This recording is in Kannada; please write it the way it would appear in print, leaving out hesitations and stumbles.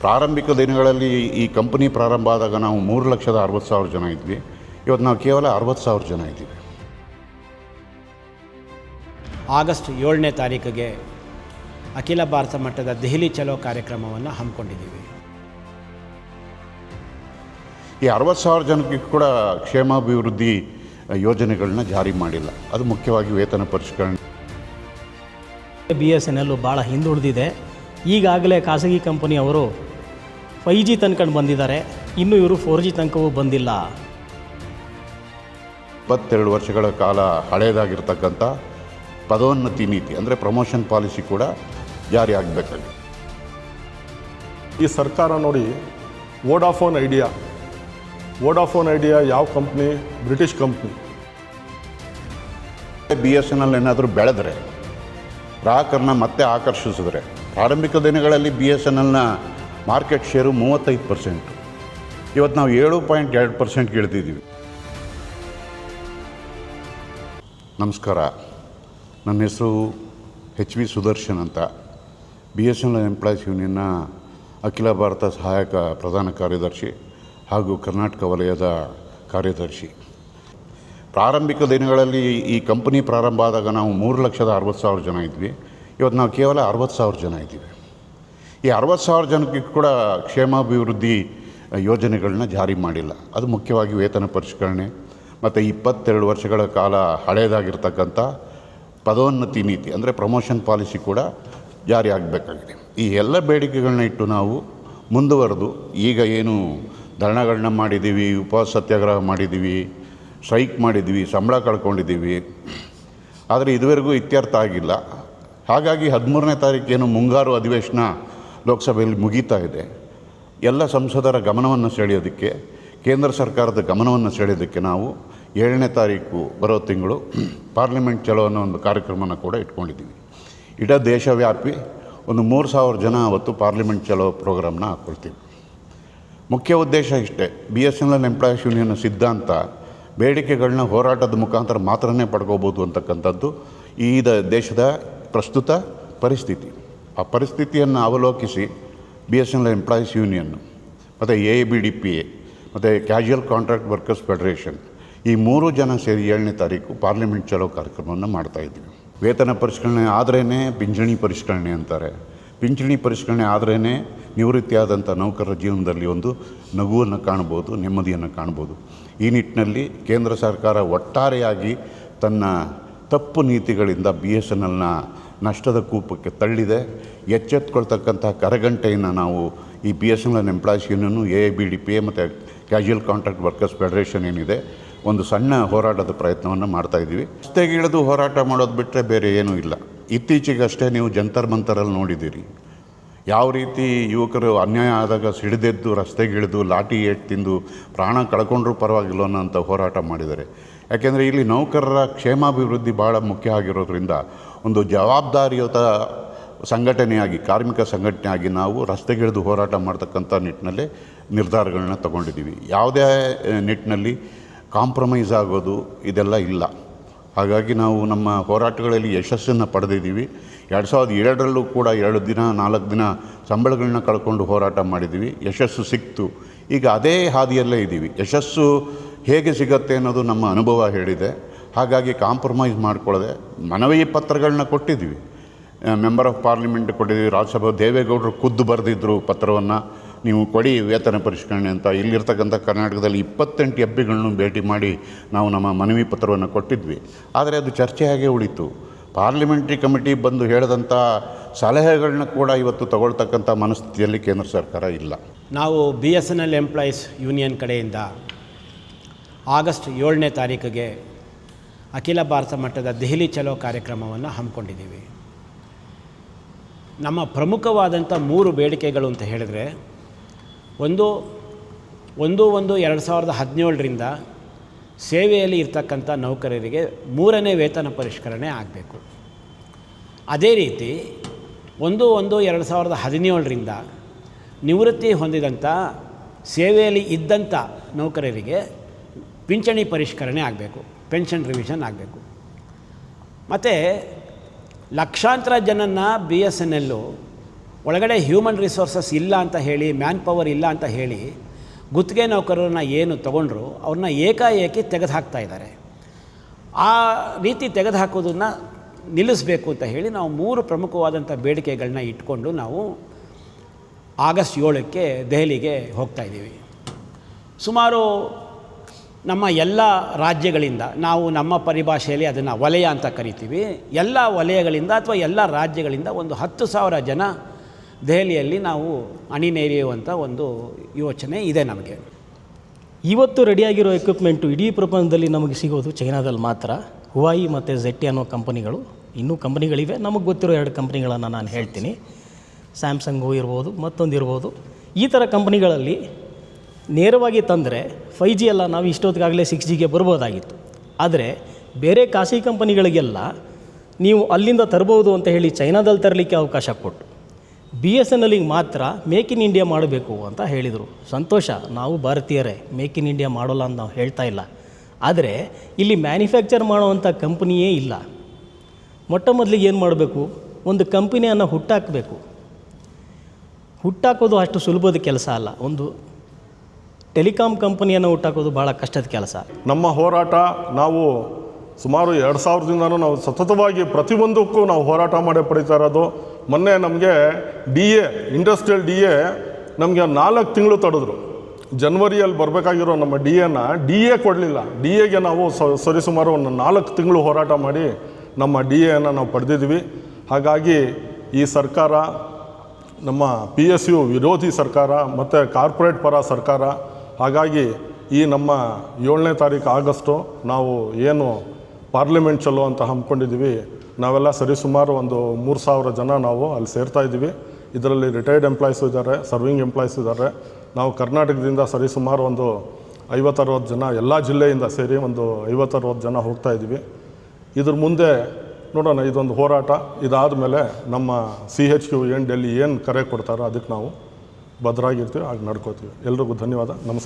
ಪ್ರಾರಂಭಿಕ ದಿನಗಳಲ್ಲಿ ಈ ಕಂಪನಿ ಪ್ರಾರಂಭ ಆದಾಗ ನಾವು 3,60,000 ಜನ ಇದ್ವಿ. ಇವತ್ತು ನಾವು ಕೇವಲ 60,000 ಜನ ಇದ್ದೀವಿ. ಆಗಸ್ಟ್ 7ನೇ ತಾರೀಕಿಗೆ ಅಖಿಲ ಭಾರತ ಮಟ್ಟದ ದೆಹಲಿ ಚಲೋ ಕಾರ್ಯಕ್ರಮವನ್ನು ಹಮ್ಮಿಕೊಂಡಿದ್ದೀವಿ. ಈ 60,000 ಜನಕ್ಕೆ ಕೂಡ ಕ್ಷೇಮಾಭಿವೃದ್ಧಿ ಯೋಜನೆಗಳನ್ನ ಜಾರಿ ಮಾಡಿಲ್ಲ. ಅದು ಮುಖ್ಯವಾಗಿ ವೇತನ ಪರಿಷ್ಕರಣೆ. BSNL ಭಾಳ ಹಿಂದುಳಿದಿದೆ. ಈಗಾಗಲೇ ಖಾಸಗಿ ಕಂಪನಿಯವರು 5G ತನಕ ಬಂದಿದ್ದಾರೆ, ಇನ್ನೂ ಇವರು 4G ತನಕವೂ ಬಂದಿಲ್ಲ. 22 ವರ್ಷಗಳ ಕಾಲ ಹಳೆಯದಾಗಿರ್ತಕ್ಕಂಥ ಪದೋನ್ನತಿ ನೀತಿ ಅಂದರೆ ಪ್ರಮೋಷನ್ ಪಾಲಿಸಿ ಕೂಡ ಜಾರಿ ಆಗಬೇಕಾಗಿದೆ. ಈ ಸರ್ಕಾರ ನೋಡಿ, ವೋಡಾಫೋನ್ ಐಡಿಯಾ ಯಾವ ಕಂಪ್ನಿ? British company. BSNL ಏನಾದರೂ ಬೆಳೆದರೆ, ಗ್ರಾಹಕರನ್ನ ಮತ್ತೆ ಆಕರ್ಷಿಸಿದ್ರೆ, ಪ್ರಾರಂಭಿಕ ದಿನಗಳಲ್ಲಿ BSNLನ ಮಾರ್ಕೆಟ್ ಶೇರು 35%. ಇವತ್ತು ನಾವು 7.2% ಇಳಿದಿದ್ದೀವಿ. ನಮಸ್ಕಾರ, ನನ್ನ ಹೆಸರು HV ಸುದರ್ಶನ್ ಅಂತ, BSNL ಎಂಪ್ಲಾಯೀಸ್ ಯೂನಿಯನ್ನ ಅಖಿಲ ಭಾರತ ಸಹಾಯಕ ಪ್ರಧಾನ ಕಾರ್ಯದರ್ಶಿ ಹಾಗೂ ಕರ್ನಾಟಕ ವಲಯದ ಕಾರ್ಯದರ್ಶಿ. ಪ್ರಾರಂಭಿಕ ದಿನಗಳಲ್ಲಿ ಈ ಕಂಪನಿ ಪ್ರಾರಂಭ ಆದಾಗ ನಾವು 3,60,000 ಜನ ಇದ್ವಿ. ಇವತ್ತು ನಾವು ಕೇವಲ 60,000 ಜನ ಇದ್ದೀವಿ. ಈ 60,000 ಜನಕ್ಕೆ ಕೂಡ ಕ್ಷೇಮಾಭಿವೃದ್ಧಿ ಯೋಜನೆಗಳನ್ನ ಜಾರಿ ಮಾಡಿಲ್ಲ. ಅದು ಮುಖ್ಯವಾಗಿ ವೇತನ ಪರಿಷ್ಕರಣೆ ಮತ್ತು 22 ವರ್ಷಗಳ ಕಾಲ ಹಳೆಯದಾಗಿರ್ತಕ್ಕಂಥ ಪದೋನ್ನತಿ ನೀತಿ ಅಂದರೆ ಪ್ರಮೋಷನ್ ಪಾಲಿಸಿ ಕೂಡ ಜಾರಿ ಆಗಬೇಕಾಗಿದೆ. ಈ ಎಲ್ಲ ಬೇಡಿಕೆಗಳನ್ನ ಇಟ್ಟು ನಾವು ಮುಂದುವರೆದು ಈಗ ಏನು ಧರಣಗಳನ್ನ ಮಾಡಿದ್ದೀವಿ, ಉಪವಾಸ ಸತ್ಯಾಗ್ರಹ ಮಾಡಿದ್ದೀವಿ, ಸ್ಟ್ರೈಕ್ ಮಾಡಿದ್ದೀವಿ, ಸಂಬಳ ಕಳ್ಕೊಂಡಿದ್ದೀವಿ. ಆದರೆ ಇದುವರೆಗೂ ಇತ್ಯರ್ಥ ಆಗಿಲ್ಲ. ಹಾಗಾಗಿ 13ನೇ ತಾರೀಕೇನು ಮುಂಗಾರು ಅಧಿವೇಶನ ಲೋಕಸಭೆಯಲ್ಲಿ ಮುಗೀತಾ ಇದೆ. ಎಲ್ಲ ಸಂಸದರ ಗಮನವನ್ನು ಸೆಳೆಯೋದಕ್ಕೆ, ಕೇಂದ್ರ ಸರ್ಕಾರದ ಗಮನವನ್ನು ಸೆಳೆಯೋದಕ್ಕೆ ನಾವು 7ನೇ ತಾರೀಕು ಬರೋ ತಿಂಗಳು ಪಾರ್ಲಿಮೆಂಟ್ ಚಲೋ ಅನ್ನೋ ಒಂದು ಕಾರ್ಯಕ್ರಮನ ಕೂಡ ಇಟ್ಕೊಂಡಿದ್ದೀವಿ. ಇಡೀ ದೇಶವ್ಯಾಪಿ ಒಂದು 3,000 ಜನ ಅವತ್ತು ಪಾರ್ಲಿಮೆಂಟ್ ಚಲೋ ಪ್ರೋಗ್ರಾಮ್ನ ಹಾಕ್ಕೊಳ್ತೀವಿ. ಮುಖ್ಯ ಉದ್ದೇಶ ಇಷ್ಟೇ, BSNL ಎಂಪ್ಲಾಯೀಸ್ ಯೂನಿಯನ್ ಸಿದ್ಧಾಂತ ಬೇಡಿಕೆಗಳನ್ನ ಹೋರಾಟದ ಮುಖಾಂತರ ಮಾತ್ರನೇ ಪಡ್ಕೋಬೋದು ಅಂತಕ್ಕಂಥದ್ದು ಈ ದೇಶದ ಪ್ರಸ್ತುತ ಪರಿಸ್ಥಿತಿ. ಆ ಪರಿಸ್ಥಿತಿಯನ್ನು ಅವಲೋಕಿಸಿ BSNL ಎಂಪ್ಲಾಯೀಸ್ ಯೂನಿಯನ್ ಮತ್ತು AABDPA ಮತ್ತು ಕ್ಯಾಶುಯಲ್ ಕಾಂಟ್ರಾಕ್ಟ್ ವರ್ಕರ್ಸ್ ಫೆಡರೇಷನ್ ಈ 3 ಜನ ಸೇರಿ 7ನೇ ತಾರೀಕು ಪಾರ್ಲಿಮೆಂಟ್ ಚಲೋ ಕಾರ್ಯಕ್ರಮವನ್ನು ಮಾಡ್ತಾಯಿದ್ವಿ. ವೇತನ ಪರಿಷ್ಕರಣೆ ಆದ್ರೇ ಪಿಂಚಣಿ ಪರಿಷ್ಕರಣೆ ಅಂತಾರೆ. ಪಿಂಚಣಿ ಪರಿಷ್ಕರಣೆ ಆದ್ರೇ ನಿವೃತ್ತಿಯಾದಂಥ ನೌಕರರ ಜೀವನದಲ್ಲಿ ಒಂದು ನಗುವನ್ನು ಕಾಣ್ಬೋದು, ನೆಮ್ಮದಿಯನ್ನು ಕಾಣ್ಬೋದು. ಈ ನಿಟ್ಟಿನಲ್ಲಿ ಕೇಂದ್ರ ಸರ್ಕಾರ ಒಟ್ಟಾರೆಯಾಗಿ ತನ್ನ ತಪ್ಪು ನೀತಿಗಳಿಂದ BSNLನ ನಷ್ಟದ ಕೂಪಕ್ಕೆ ತಳ್ಳಿದೆ. ಎಚ್ಚೆತ್ಕೊಳ್ತಕ್ಕಂಥ ಕರಗಂಟೆಯನ್ನು ನಾವು ಈ BSNL ಎಂಪ್ಲಾಯೀಸ್ ಯೂನಿಯನ್ನು, AABDPA ಮತ್ತು ಕ್ಯಾಶುಯಲ್ ಕಾಂಟ್ರಾಕ್ಟ್ ವರ್ಕರ್ಸ್ ಫೆಡರೇಷನ್ ಏನಿದೆ, ಒಂದು ಸಣ್ಣ ಹೋರಾಟದ ಪ್ರಯತ್ನವನ್ನು ಮಾಡ್ತಾಯಿದ್ದೀವಿ. ರಸ್ತೆಗೆ ಇಳಿದು ಹೋರಾಟ ಮಾಡೋದು ಬಿಟ್ಟರೆ ಬೇರೆ ಏನೂ ಇಲ್ಲ. ಇತ್ತೀಚೆಗಷ್ಟೇ ನೀವು ಜಂತರ್ ಮಂತರಲ್ಲಿ ನೋಡಿದ್ದೀರಿ ಯಾವ ರೀತಿ ಯುವಕರು ಅನ್ಯಾಯ ಆದಾಗ ಸಿಡಿದೆದ್ದು ರಸ್ತೆಗಿಳಿದು ಲಾಠಿ ಏಟು ತಿಂದು ಪ್ರಾಣ ಕಳ್ಕೊಂಡ್ರೂ ಪರವಾಗಿಲ್ಲ ಅನ್ನೋಂಥ ಹೋರಾಟ ಮಾಡಿದ್ದಾರೆ. ಯಾಕೆಂದರೆ ಇಲ್ಲಿ ನೌಕರರ ಕ್ಷೇಮಾಭಿವೃದ್ಧಿ ಭಾಳ ಮುಖ್ಯ ಆಗಿರೋದ್ರಿಂದ ಒಂದು ಜವಾಬ್ದಾರಿಯುತ ಸಂಘಟನೆಯಾಗಿ, ಕಾರ್ಮಿಕ ಸಂಘಟನೆಯಾಗಿ ನಾವು ರಸ್ತೆಗಿಳಿದು ಹೋರಾಟ ಮಾಡ್ತಕ್ಕಂಥ ನಿಟ್ಟಿನಲ್ಲಿ ನಿರ್ಧಾರಗಳನ್ನ ತಗೊಂಡಿದ್ದೀವಿ. ಯಾವುದೇ ನಿಟ್ಟಿನಲ್ಲಿ ಕಾಂಪ್ರಮೈಸ್ ಆಗೋದು ಇದೆಲ್ಲ ಇಲ್ಲ. ಹಾಗಾಗಿ ನಾವು ನಮ್ಮ ಹೋರಾಟಗಳಲ್ಲಿ ಯಶಸ್ಸನ್ನು ಪಡೆದಿದ್ದೀವಿ. 2007ರಲ್ಲೂ ಕೂಡ 2 ದಿನ 4 ದಿನ ಸಂಬಳಗಳನ್ನ ಕಳ್ಕೊಂಡು ಹೋರಾಟ ಮಾಡಿದ್ದೀವಿ, ಯಶಸ್ಸು ಸಿಕ್ತು. ಈಗ ಅದೇ ಹಾದಿಯಲ್ಲೇ ಇದ್ದೀವಿ. ಯಶಸ್ಸು ಹೇಗೆ ಸಿಗತ್ತೆ ಅನ್ನೋದು ನಮ್ಮ ಅನುಭವ ಹೇಳಿದೆ. ಹಾಗಾಗಿ ಕಾಂಪ್ರಮೈಸ್ ಮಾಡಿಕೊಳ್ಳದೆ ಮನವಿ ಪತ್ರಗಳನ್ನ ಕೊಟ್ಟಿದ್ದೀವಿ. ಮೆಂಬರ್ ಆಫ್ ಪಾರ್ಲಿಮೆಂಟ್ ಕೊಟ್ಟಿದ್ದೀವಿ, ರಾಜ್ಯಸಭಾ ದೇವೇಗೌಡರು ಖುದ್ದು ಬರೆದಿದ್ದರು ಪತ್ರವನ್ನು, ನೀವು ಕೊಡಿ ವೇತನ ಪರಿಷ್ಕರಣೆ ಅಂತ. ಇಲ್ಲಿರ್ತಕ್ಕಂಥ ಕರ್ನಾಟಕದಲ್ಲಿ 28 ಎಬ್ಬಿಗಳನ್ನು ಭೇಟಿ ಮಾಡಿ ನಾವು ನಮ್ಮ ಮನವಿ ಪತ್ರವನ್ನು ಕೊಟ್ಟಿದ್ವಿ. ಆದರೆ ಅದು ಚರ್ಚೆಯಾಗೇ ಉಳಿತು. ಪಾರ್ಲಿಮೆಂಟ್ರಿ ಕಮಿಟಿ ಬಂದು ಹೇಳಿದಂಥ ಸಲಹೆಗಳನ್ನ ಕೂಡ ಇವತ್ತು ತಗೊಳ್ತಕ್ಕಂಥ ಮನಸ್ಥಿತಿಯಲ್ಲಿ ಕೇಂದ್ರ ಸರ್ಕಾರ ಇಲ್ಲ. ನಾವು BSNL ಎಂಪ್ಲಾಯೀಸ್ ಯೂನಿಯನ್ ಕಡೆಯಿಂದ ಆಗಸ್ಟ್ 7ನೇ ತಾರೀಕಿಗೆ ಅಖಿಲ ಭಾರತ ಮಟ್ಟದ ದೆಹಲಿ ಚಲೋ ಕಾರ್ಯಕ್ರಮವನ್ನು ಹಮ್ಮಿಕೊಂಡಿದ್ದೀವಿ. ನಮ್ಮ ಪ್ರಮುಖವಾದಂಥ 3 ಬೇಡಿಕೆಗಳು ಅಂತ ಹೇಳಿದ್ರೆ, 1/1/2017ರಿಂದ ಸೇವೆಯಲ್ಲಿ ಇರ್ತಕ್ಕಂಥ ನೌಕರರಿಗೆ 3ನೇ ವೇತನ ಪರಿಷ್ಕರಣೆ ಆಗಬೇಕು. ಅದೇ ರೀತಿ 1/1/2017ರಿಂದ ನಿವೃತ್ತಿ ಹೊಂದಿದಂಥ ಸೇವೆಯಲ್ಲಿ ಇದ್ದಂಥ ನೌಕರರಿಗೆ ಪಿಂಚಣಿ ಪರಿಷ್ಕರಣೆ ಆಗಬೇಕು, ಪೆನ್ಷನ್ ರಿವಿಷನ್ ಆಗಬೇಕು. ಮತ್ತು ಲಕ್ಷಾಂತರ ಜನನ BSNL ಒಳಗಡೆ ಹ್ಯೂಮನ್ ರಿಸೋರ್ಸಸ್ ಇಲ್ಲ ಅಂತ ಹೇಳಿ, ಮ್ಯಾನ್ ಪವರ್ ಇಲ್ಲ ಅಂತ ಹೇಳಿ ಗುತ್ತಿಗೆ ನೌಕರರನ್ನ ಏನು ತೊಗೊಂಡ್ರು ಅವ್ರನ್ನ ಏಕಾಏಕಿ ತೆಗೆದುಹಾಕ್ತಾ ಇದ್ದಾರೆ. ಆ ರೀತಿ ತೆಗೆದುಹಾಕೋದನ್ನು ನಿಲ್ಲಿಸಬೇಕು ಅಂತ ಹೇಳಿ ನಾವು 3 ಪ್ರಮುಖವಾದಂಥ ಬೇಡಿಕೆಗಳನ್ನ ಇಟ್ಕೊಂಡು ನಾವು ಆಗಸ್ಟ್ 7ಕ್ಕೆ ದೆಹಲಿಗೆ ಹೋಗ್ತಾ ಇದ್ದೀವಿ. ಸುಮಾರು ನಮ್ಮ ಎಲ್ಲ ರಾಜ್ಯಗಳಿಂದ, ನಾವು ನಮ್ಮ ಪರಿಭಾಷೆಯಲ್ಲಿ ಅದನ್ನು ವಲಯ ಅಂತ ಕರಿತೀವಿ, ಎಲ್ಲ ವಲಯಗಳಿಂದ ಅಥವಾ ಎಲ್ಲ ರಾಜ್ಯಗಳಿಂದ ಒಂದು 10,000 ಜನ ದೆಹಲಿಯಲ್ಲಿ ನಾವು ಅಣಿನೇರಿಯುವಂಥ ಒಂದು ಯೋಚನೆ ಇದೆ ನಮಗೆ. ಇವತ್ತು ರೆಡಿಯಾಗಿರೋ ಎಕ್ವಿಪ್ಮೆಂಟು ಇಡೀ ಪ್ರಪಂಚದಲ್ಲಿ ನಮಗೆ ಸಿಗೋದು ಚೈನಾದಲ್ಲಿ ಮಾತ್ರ. ಹುವಾಯಿ ಮತ್ತು ZTE ಅನ್ನೋ ಕಂಪನಿಗಳು, ಇನ್ನೂ ಕಂಪನಿಗಳಿವೆ, ನಮಗೆ ಗೊತ್ತಿರೋ 2 ಕಂಪ್ನಿಗಳನ್ನು ನಾನು ಹೇಳ್ತೀನಿ. ಸ್ಯಾಮ್ಸಂಗು ಇರ್ಬೋದು, ಮತ್ತೊಂದು ಇರ್ಬೋದು. ಈ ಥರ ಕಂಪ್ನಿಗಳಲ್ಲಿ ನೇರವಾಗಿ ತಂದರೆ 5G ಎಲ್ಲ ನಾವು ಇಷ್ಟೊತ್ತಿಗಾಗಲೇ 6Gಗೆ ಬರ್ಬೋದಾಗಿತ್ತು. ಆದರೆ ಬೇರೆ ಖಾಸಗಿ ಕಂಪನಿಗಳಿಗೆಲ್ಲ ನೀವು ಅಲ್ಲಿಂದ ತರ್ಬೋದು ಅಂತ ಹೇಳಿ ಚೈನಾದಲ್ಲಿ ತರಲಿಕ್ಕೆ ಅವಕಾಶ ಕೊಟ್ಟು BSNLಗೆ ಮಾತ್ರ ಮೇಕ್ ಇನ್ ಇಂಡಿಯಾ ಮಾಡಬೇಕು ಅಂತ ಹೇಳಿದರು. ಸಂತೋಷ, ನಾವು ಭಾರತೀಯರೇ, ಮೇಕ್ ಇನ್ ಇಂಡಿಯಾ ಮಾಡೋಲ್ಲ ಅಂತ ನಾವು ಹೇಳ್ತಾ ಇಲ್ಲ. ಆದರೆ ಇಲ್ಲಿ ಮ್ಯಾನುಫ್ಯಾಕ್ಚರ್ ಮಾಡೋವಂಥ ಕಂಪ್ನಿಯೇ ಇಲ್ಲ. ಮೊಟ್ಟ ಮೊದಲಿಗೆ ಏನು ಮಾಡಬೇಕು, ಒಂದು ಕಂಪನಿಯನ್ನು ಹುಟ್ಟಾಕೋದು ಅಷ್ಟು ಸುಲಭದ ಕೆಲಸ ಅಲ್ಲ. ಒಂದು ಟೆಲಿಕಾಂ ಕಂಪನಿಯನ್ನು ಹುಟ್ಟಾಕೋದು ಭಾಳ ಕಷ್ಟದ ಕೆಲಸ. ನಮ್ಮ ಹೋರಾಟ ನಾವು ಸುಮಾರು 2000ದಿಂದನೂ ನಾವು ಸತತವಾಗಿ ಪ್ರತಿಯೊಂದಕ್ಕೂ ನಾವು ಹೋರಾಟ ಮಾಡೇ ಪಡಿತಾ ಇರೋದು. ಮೊನ್ನೆ ನಮಗೆ ಇಂಡಸ್ಟ್ರಿಯಲ್ DA ನಮಗೆ 4 ತಿಂಗಳು ತಡೆದ್ರು. ಜನವರಿಯಲ್ಲಿ ಬರಬೇಕಾಗಿರೋ ನಮ್ಮ DA ಕೊಡಲಿಲ್ಲ. DAಗೆ ನಾವು ಸರಿಸುಮಾರು ಒಂದು 4 ತಿಂಗಳು ಹೋರಾಟ ಮಾಡಿ ನಮ್ಮ DAಯನ್ನು ನಾವು ಪಡೆದಿದ್ವಿ. ಹಾಗಾಗಿ ಈ ಸರ್ಕಾರ ನಮ್ಮ PSU ವಿರೋಧಿ ಸರ್ಕಾರ ಮತ್ತು ಕಾರ್ಪೊರೇಟ್ ಪರ ಸರ್ಕಾರ. ಹಾಗಾಗಿ ಈ ನಮ್ಮ 7ನೇ ತಾರೀಕು ಆಗಸ್ಟು ನಾವು ಏನು ಪಾರ್ಲಿಮೆಂಟ್ ಚಲೋ ಅಂತ ಹಮ್ಮಿಕೊಂಡಿದ್ದೀವಿ, ನಾವೆಲ್ಲ ಸರಿಸುಮಾರು ಒಂದು 3,000 ಜನ ನಾವು ಅಲ್ಲಿ ಸೇರ್ತಾ ಇದ್ದೀವಿ. ಇದರಲ್ಲಿ ರಿಟೈರ್ಡ್ ಎಂಪ್ಲಾಯೀಸು ಇದ್ದಾರೆ, ಸರ್ವಿಂಗ್ ಎಂಪ್ಲಾಯೀಸ್ ಇದ್ದಾರೆ. ನಾವು ಕರ್ನಾಟಕದಿಂದ ಸರಿಸುಮಾರು ಒಂದು 50-60 ಜನ, ಎಲ್ಲ ಜಿಲ್ಲೆಯಿಂದ ಸೇರಿ ಒಂದು 50-60 ಜನ ಹೋಗ್ತಾ ಇದ್ದೀವಿ. ಇದ್ರ ಮುಂದೆ ನೋಡೋಣ, ಇದೊಂದು ಹೋರಾಟ. ಇದಾದ ಮೇಲೆ ನಮ್ಮ CHQ ಡೆಲ್ಲಿ ಏನು ಕರೆ ಕೊಡ್ತಾರೋ ಅದಕ್ಕೆ ನಾವು ಭದ್ರಾಗಿರ್ತೀವಿ, ಹಾಗೆ ನಡ್ಕೋತೀವಿ. ಎಲ್ರಿಗೂ ಧನ್ಯವಾದ, ನಮಸ್ಕಾರ.